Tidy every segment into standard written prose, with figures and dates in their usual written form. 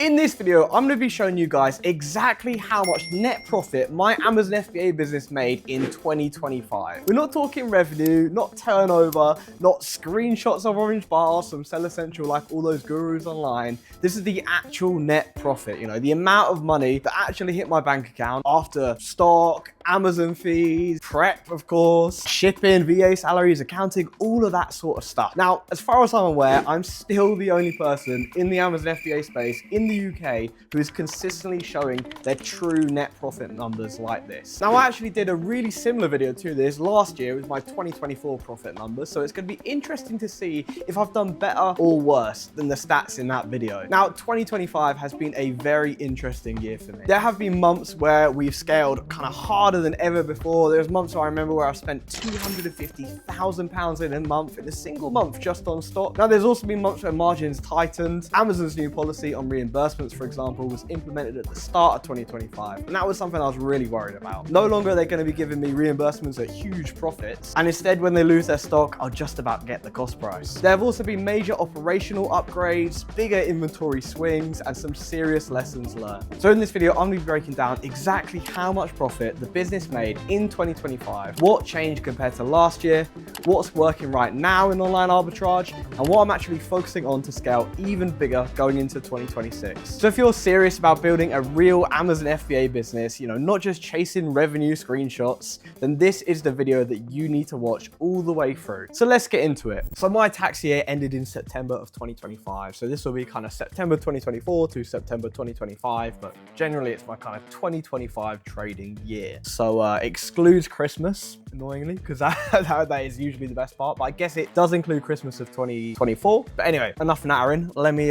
In this video, I'm going to be showing you guys exactly how much net profit my Amazon FBA business made in 2025. We're not talking revenue, not turnover, not screenshots of orange bars from Seller Central like all those gurus online. This is the actual net profit, you know, the amount of money that actually hit my bank account after stock, Amazon fees, prep, of course, shipping, VA salaries, accounting, all of that sort of stuff. Now, as far as I'm aware, I'm still the only person in the Amazon FBA space in the UK who is consistently showing their true net profit numbers like this. Now, I actually did a really similar video to this last year with my 2024 profit numbers, so it's going to be interesting to see if I've done better or worse than the stats in that video. Now, 2025 has been a very interesting year for me. There have been months where we've scaled kind of harder than ever before. There's months where I remember where I spent £250,000 in a month, in a single month, just on stock. Now, there's also been months where margins tightened. Amazon's new policy on reimbursements, for example, was implemented at the start of 2025. And that was something I was really worried about. No longer are they going to be giving me reimbursements at huge profits. And instead, when they lose their stock, I'll just about get the cost price. There have also been major operational upgrades, bigger inventory swings, and some serious lessons learned. So in this video, I'm going to be breaking down exactly how much profit the business made in 2025, what changed compared to last year, what's working right now in online arbitrage, and what I'm actually focusing on to scale even bigger going into 2026. So if you're serious about building a real Amazon FBA business, you know, not just chasing revenue screenshots, then this is the video that you need to watch all the way through. So let's get into it. So my tax year ended in September of 2025. So this will be kind of September 2024 to September 2025, but generally it's my kind of 2025 trading year. So excludes Christmas, annoyingly, because that is usually the best part, but I guess it does include Christmas of 2024. But anyway, enough nattering. Let me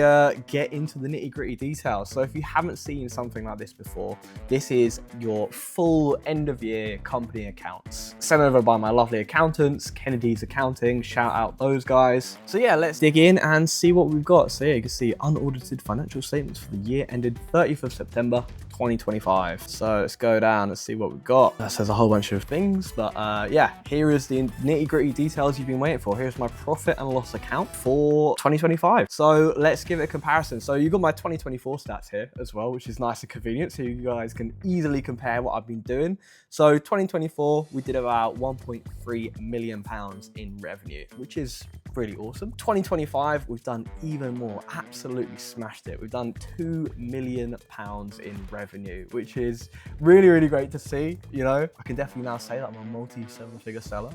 get into the nitty gritty details. So if you haven't seen something like this before, this is your full end of year company accounts sent over by my lovely accountants, Kennedy's Accounting. Shout out those guys. So yeah, let's dig in and see what we've got. So yeah, you can see unaudited financial statements for the year ended 30th of September 2025. So let's go down and see what we've got. That says a whole bunch of things, but yeah, here is the nitty gritty details you've been waiting for. Here's my profit and loss account for 2025. So let's give it a comparison. So you've got my 2024 stats here as well, which is nice and convenient. So you guys can easily compare what I've been doing. So 2024, we did about £1.3 million in revenue, which is really awesome. 2025, we've done even more, absolutely smashed it. We've done £2 million in revenue, which is really, really great to see. You know, I can definitely now say that I'm a multi-seven-figure seller,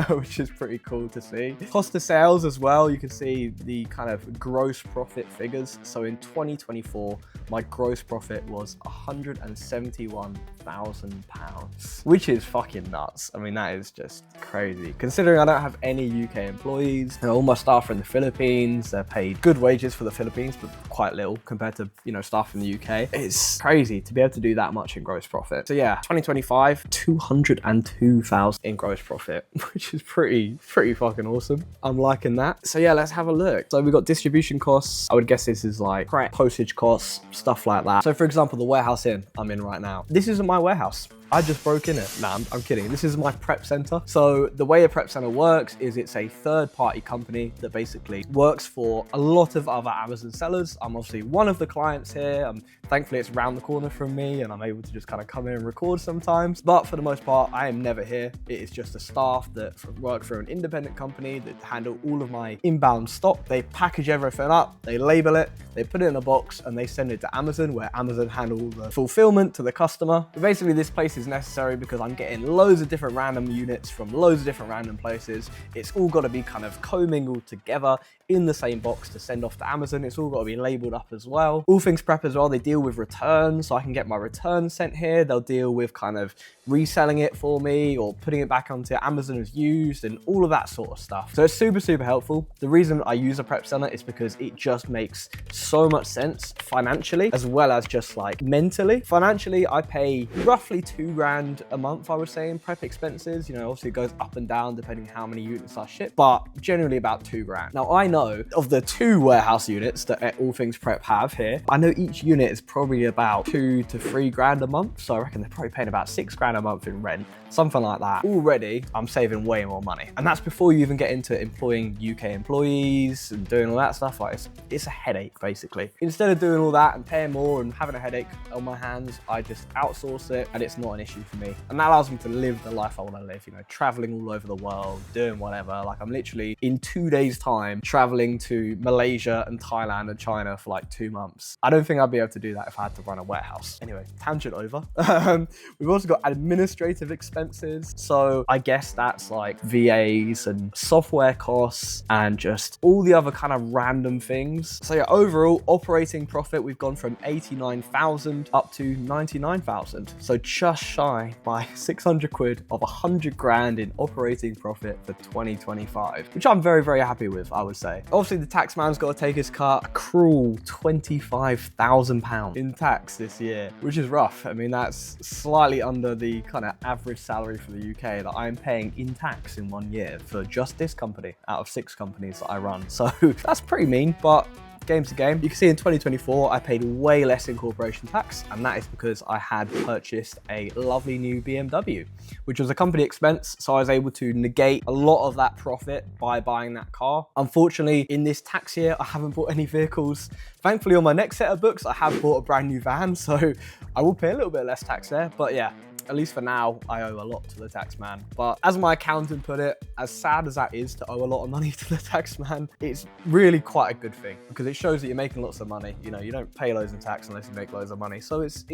which is pretty cool to see. Cost of sales as well, you can see the kind of gross profit figures. So in 2024, my gross profit was £171,000, which is fucking nuts. I mean, that is just crazy. Considering I don't have any UK employees, and all my staff are in the Philippines, they're paid good wages for the Philippines, but quite little compared to, you know, staff in the UK. It's crazy to be able to do that much in gross profit. So yeah, 2025, 202,000 in gross profit, which is pretty fucking awesome. I'm liking that. So yeah, let's have a look. So we got distribution costs. I would guess this is like postage costs, stuff like that. So for example, the warehouse I'm in right now, this isn't my warehouse. I just broke in it. Nah, I'm kidding. This is my prep center. So the way a prep center works is it's a third-party company that basically works for a lot of other Amazon sellers. I'm obviously one of the clients here. Thankfully, it's around the corner from me and I'm able to just kind of come in and record sometimes. But for the most part, I am never here. It is just a staff that work for an independent company that handle all of my inbound stock. They package everything up, they label it, they put it in a box and they send it to Amazon, where Amazon handle the fulfillment to the customer. But basically, this place is necessary because I'm getting loads of different random units from loads of different random places. It's all got to be kind of commingled together in the same box to send off to Amazon. It's all got to be labeled up as well. All things prep as well, they deal with returns, so I can get my returns sent here. They'll deal with kind of reselling it for me or putting it back onto Amazon as used and all of that sort of stuff. So it's super helpful. The reason I use a prep center is because it just makes so much sense financially as well as just like mentally. Financially, I pay roughly £2 grand a month, I would say, in prep expenses. You know, obviously it goes up and down depending how many units I ship, but generally about 2 grand. Now I know of the 2 warehouse units that All Things Prep have here, I know each unit is probably about 2 to 3 grand a month. So I reckon they're probably paying about 6 grand a month in rent, something like that. Already, I'm saving way more money. And that's before you even get into employing UK employees and doing all that stuff. Like it's a headache, basically. Instead of doing all that and paying more and having a headache on my hands, I just outsource it, and it's not an issue for me. And that allows me to live the life I want to live, you know, traveling all over the world, doing whatever. Like I'm literally in 2 days time traveling to Malaysia and Thailand and China for like 2 months. I don't think I'd be able to do that if I had to run a warehouse. Anyway, tangent over. We've also got administrative expenses. So I guess that's like VAs and software costs and just all the other kind of random things. So yeah, overall operating profit, we've gone from 89,000 up to 99,000. So just shy by 600 quid of 100 grand in operating profit for 2025, which I'm very, very happy with, I would say. Obviously the tax man's got to take his cut. A cruel £25,000 in tax this year, which is rough. I mean, that's slightly under the kind of average salary for the UK that I'm paying in tax in 1 year for just this company out of 6 companies that I run. So that's pretty mean, but game's a game. You can see in 2024, I paid way less in corporation tax, and that is because I had purchased a lovely new BMW, which was a company expense, so I was able to negate a lot of that profit by buying that car. Unfortunately, in this tax year, I haven't bought any vehicles. Thankfully, on my next set of books, I have bought a brand new van, so I will pay a little bit less tax there, but yeah. At least for now, I owe a lot to the tax man. But as my accountant put it, as sad as that is to owe a lot of money to the tax man, it's really quite a good thing because it shows that you're making lots of money. You know, you don't pay loads in tax unless you make loads of money. So it's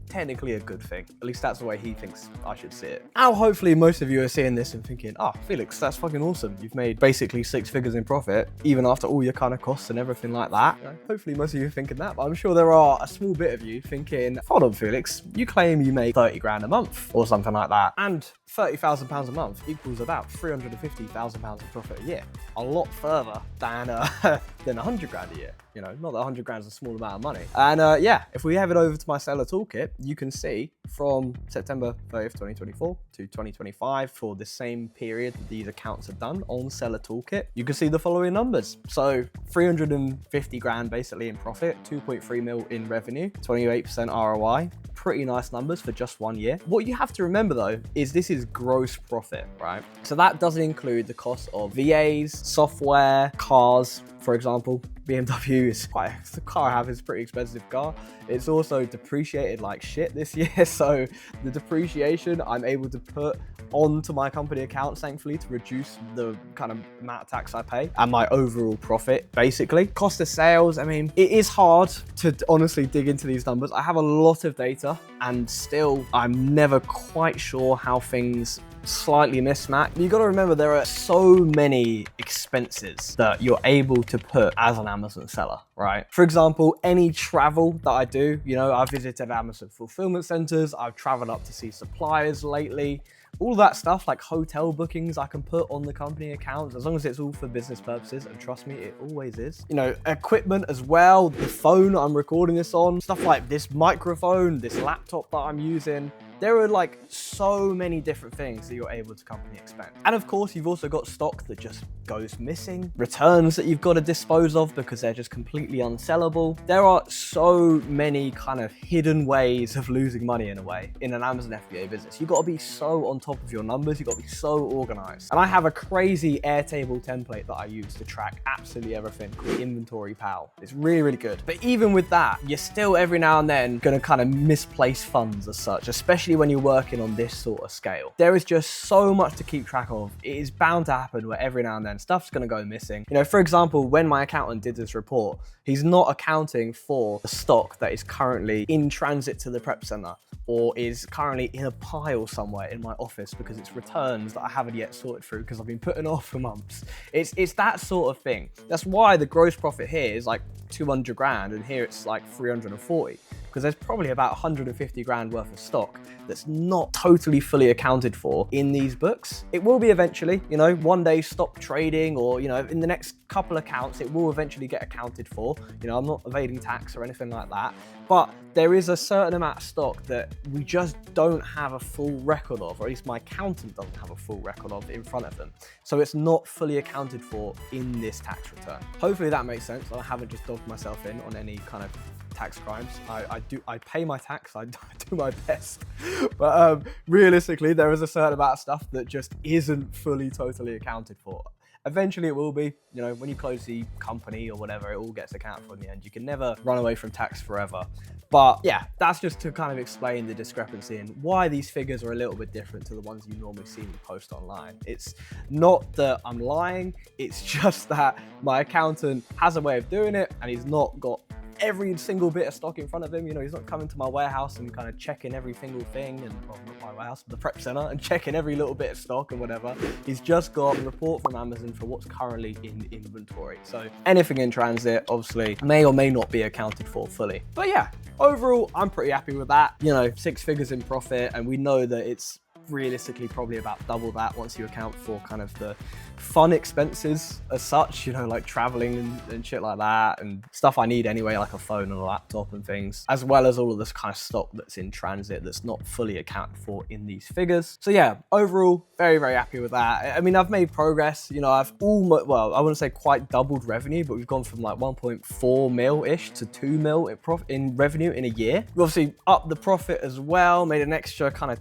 technically a good thing. At least that's the way he thinks I should see it. Now, hopefully most of you are seeing this and thinking, oh, Felix, that's fucking awesome. You've made basically 6 figures in profit, even after all your kind of costs and everything like that. You know, hopefully most of you are thinking that, but I'm sure there are a small bit of you thinking, hold on, Felix, you claim you make 30 grand a month or something like that. And £30,000 a month equals about £350,000 of profit a year. A lot further than 100 grand a year. You know, not that 100 grand is a small amount of money. And yeah, if we have it over to my seller toolkit, you can see from September 30th, 2024 to 2025 for the same period that these accounts are done on seller toolkit, you can see the following numbers. So 350 grand basically in profit, 2.3 mil in revenue, 28% ROI. Pretty nice numbers for just 1 year. What you have to remember though, is this is gross profit, right? So that doesn't include the cost of VAs, software, cars, for example. BMW is the car I have is a pretty expensive car. It's also depreciated like shit this year. So the depreciation I'm able to put onto my company accounts, thankfully, to reduce the kind of amount of tax I pay and my overall profit, basically. Cost of sales, I mean, it is hard to honestly dig into these numbers. I have a lot of data and still I'm never quite sure how things slightly mismatched. You got to remember there are so many expenses that you're able to put as an Amazon seller, right? For example, any travel that I do, you know, I've visited Amazon fulfillment centers, I've traveled up to see suppliers lately. All that stuff like hotel bookings I can put on the company accounts as long as it's all for business purposes, and trust me, it always is. You know, equipment as well, the phone I'm recording this on, stuff like this microphone, this laptop that I'm using. There are like so many different things that you're able to company expense. And of course, you've also got stock that just goes missing, returns that you've got to dispose of because they're just completely unsellable. There are so many kind of hidden ways of losing money in a way in an Amazon FBA business. You've got to be so on top of your numbers. You've got to be so organized. And I have a crazy Airtable template that I use to track absolutely everything called Inventory Pal. It's really, really good. But even with that, you're still every now and then going to kind of misplace funds as such, especially when you're working on this sort of scale. There is just so much to keep track of. It is bound to happen where every now and then stuff's going to go missing. You know, for example, when my accountant did this report, he's not accounting for the stock that is currently in transit to the prep center or is currently in a pile somewhere in my office because it's returns that I haven't yet sorted through because I've been putting off for months. It's that sort of thing. That's why the gross profit here is like 200 grand and here it's like 340. because there's probably about 150 grand worth of stock that's not totally fully accounted for in these books. It will be eventually, you know, one day stop trading, or, you know, in the next couple accounts, it will eventually get accounted for. You know, I'm not evading tax or anything like that, but there is a certain amount of stock that we just don't have a full record of, or at least my accountant doesn't have a full record of in front of them. So it's not fully accounted for in this tax return. Hopefully that makes sense. I haven't just dogged myself in on any kind of tax crimes. I pay my tax, I do my best. But realistically, there is a certain amount of stuff that just isn't fully totally accounted for. Eventually it will be, you know, when you close the company or whatever, it all gets accounted for in the end. You can never run away from tax forever. But yeah, that's just to kind of explain the discrepancy and why these figures are a little bit different to the ones you normally see me post online. It's not that I'm lying, it's just that my accountant has a way of doing it and he's not got every single bit of stock in front of him. You know, he's not coming to my warehouse and kind of checking every single thing, and well, not my warehouse, but the prep center, and checking every little bit of stock and whatever. He's just got a report from Amazon for what's currently in inventory. So anything in transit obviously may or may not be accounted for fully. But yeah, overall, I'm pretty happy with that. You know, 6 figures in profit, and we know that it's realistically probably about double that once you account for kind of the fun expenses as such, you know, like traveling and shit like that, and stuff I need anyway, like a phone and a laptop and things, as well as all of this kind of stock that's in transit that's not fully accounted for in these figures. So yeah, overall, very, very happy with that. I mean, I've made progress. You know, I've almost, well, I wouldn't say quite doubled revenue, but we've gone from like 1.4 mil-ish to 2 mil in revenue in a year. We obviously upped the profit as well, made an extra kind of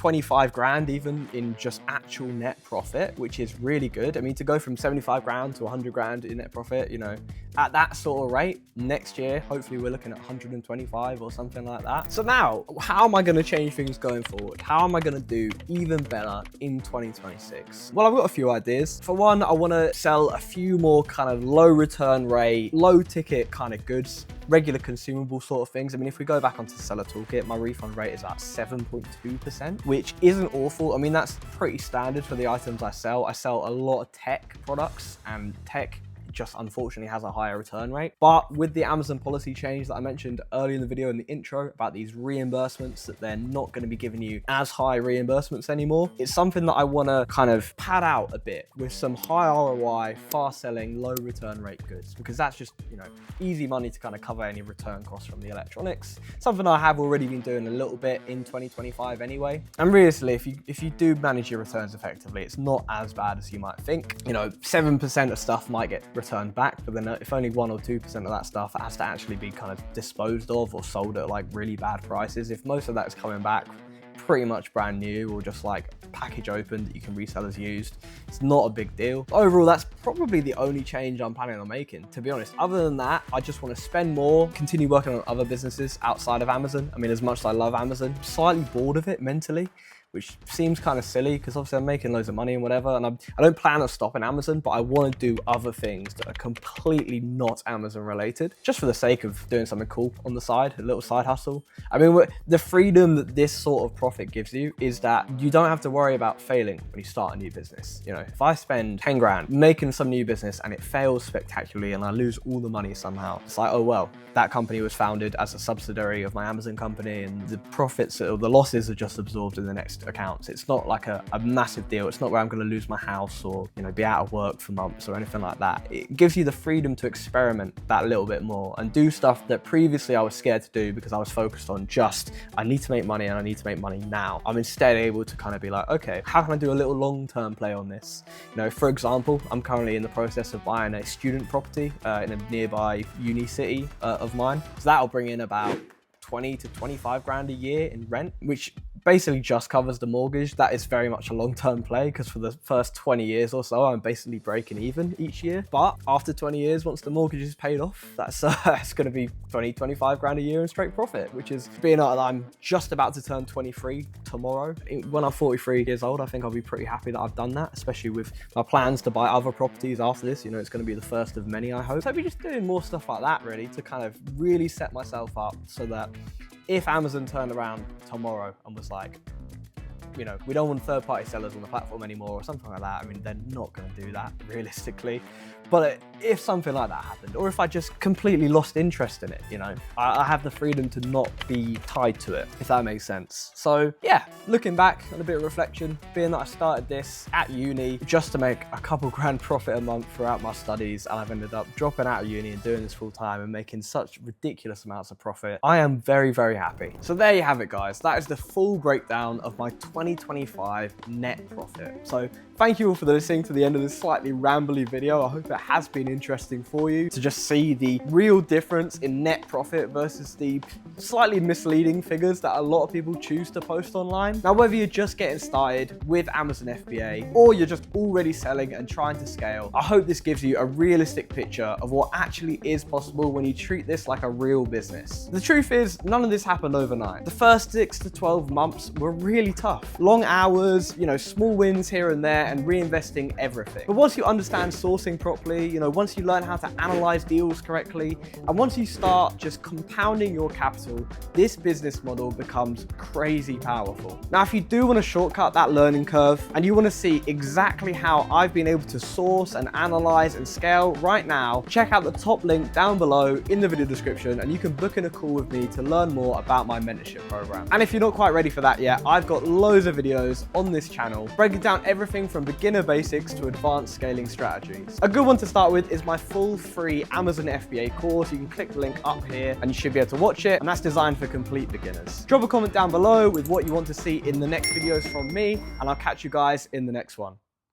25 grand even in just actual net profit, which is really good. I mean, to go from 75 grand to 100 grand in net profit, you know, at that sort of rate, next year, hopefully we're looking at 125 or something like that. So now, how am I going to change things going forward? How am I going to do even better in 2026? Well, I've got a few ideas. For one, I want to sell a few more kind of low return rate, low ticket kind of goods, regular consumable sort of things. I mean, if we go back onto the seller toolkit, my refund rate is at 7.2%, which isn't awful. I mean, that's pretty standard for the items I sell. I sell a lot of tech products, and tech just unfortunately has a higher return rate. But with the Amazon policy change that I mentioned earlier in the video in the intro about these reimbursements, that they're not going to be giving you as high reimbursements anymore, it's something that I want to kind of pad out a bit with some high ROI, fast selling, low return rate goods, because that's just, you know, easy money to kind of cover any return costs from the electronics. Something I have already been doing a little bit in 2025 anyway. And realistically, if you do manage your returns effectively, it's not as bad as you might think. You know, 7% of stuff might get returned back, but then if only 1 or 2% of that stuff has to actually be kind of disposed of or sold at like really bad prices, if most of that is coming back pretty much brand new or just like package open that you can resell as used, it's not a big deal. Overall, that's probably the only change I'm planning on making, to be honest. Other than that, I just want to spend more, continue working on other businesses outside of Amazon. I mean, as much as I love Amazon, I'm slightly bored of it mentally, which seems kind of silly because obviously I'm making loads of money and whatever, and I don't plan on stopping Amazon, but I want to do other things that are completely not Amazon related, just for the sake of doing something cool on the side, a little side hustle. I mean, the freedom that this sort of profit gives you is that you don't have to worry about failing when you start a new business. You know, if I spend 10 grand making some new business and it fails spectacularly and I lose all the money somehow, it's like, oh well, that company was founded as a subsidiary of my Amazon company, and the profits or the losses are just absorbed in the next accounts. It's not like a massive deal. It's not where I'm going to lose my house or, you know, be out of work for months or anything like that. It gives you the freedom to experiment that little bit more and do stuff that previously I was scared to do because I was focused on just, I need to make money and I need to make money now. I'm instead able to kind of be like, okay, how can I do a little long-term play on this? You know, for example, I'm currently in the process of buying a student property in a nearby uni city of mine. So that'll bring in about 20 to 25 grand a year in rent, which basically just covers the mortgage. That is very much a long-term play because for the first 20 years or so, I'm basically breaking even each year. But after 20 years, once the mortgage is paid off, that's going to be 20, 25 grand a year in straight profit, which is, being that I'm just about to turn 23 tomorrow. When I'm 43 years old, I think I'll be pretty happy that I've done that, especially with my plans to buy other properties after this. You know, it's going to be the first of many, I hope. So I'll be just doing more stuff like that, really, to kind of really set myself up so that if Amazon turned around tomorrow and was like, you know, we don't want third-party sellers on the platform anymore or something like that, I mean, they're not going to do that realistically. But if something like that happened, or if I just completely lost interest in it, you know, I have the freedom to not be tied to it, if that makes sense. So yeah, looking back on a bit of reflection, being that I started this at uni just to make a couple grand profit a month throughout my studies, and I've ended up dropping out of uni and doing this full time and making such ridiculous amounts of profit, I am very, very happy. So there you have it, guys. That is the full breakdown of my 2025 net profit. So thank you all for listening to the end of this slightly rambly video. I hope it has been interesting for you to just see the real difference in net profit versus the slightly misleading figures that a lot of people choose to post online. Now, whether you're just getting started with Amazon FBA or you're just already selling and trying to scale, I hope this gives you a realistic picture of what actually is possible when you treat this like a real business. The truth is, none of this happened overnight. The first 6 to 12 months were really tough. Long hours, you know, small wins here and there, and reinvesting everything. But once you understand sourcing properly, you know, once you learn how to analyze deals correctly, and once you start just compounding your capital, this business model becomes crazy powerful. Now, if you do want to shortcut that learning curve and you want to see exactly how I've been able to source and analyze and scale right now, check out the top link down below in the video description, and you can book in a call with me to learn more about my mentorship program. And if you're not quite ready for that yet, I've got loads of videos on this channel breaking down everything from beginner basics to advanced scaling strategies. A good one to start with is my full free Amazon FBA course. You can click the link up here and you should be able to watch it, and that's designed for complete beginners. Drop a comment down below with what you want to see in the next videos from me, and I'll catch you guys in the next one.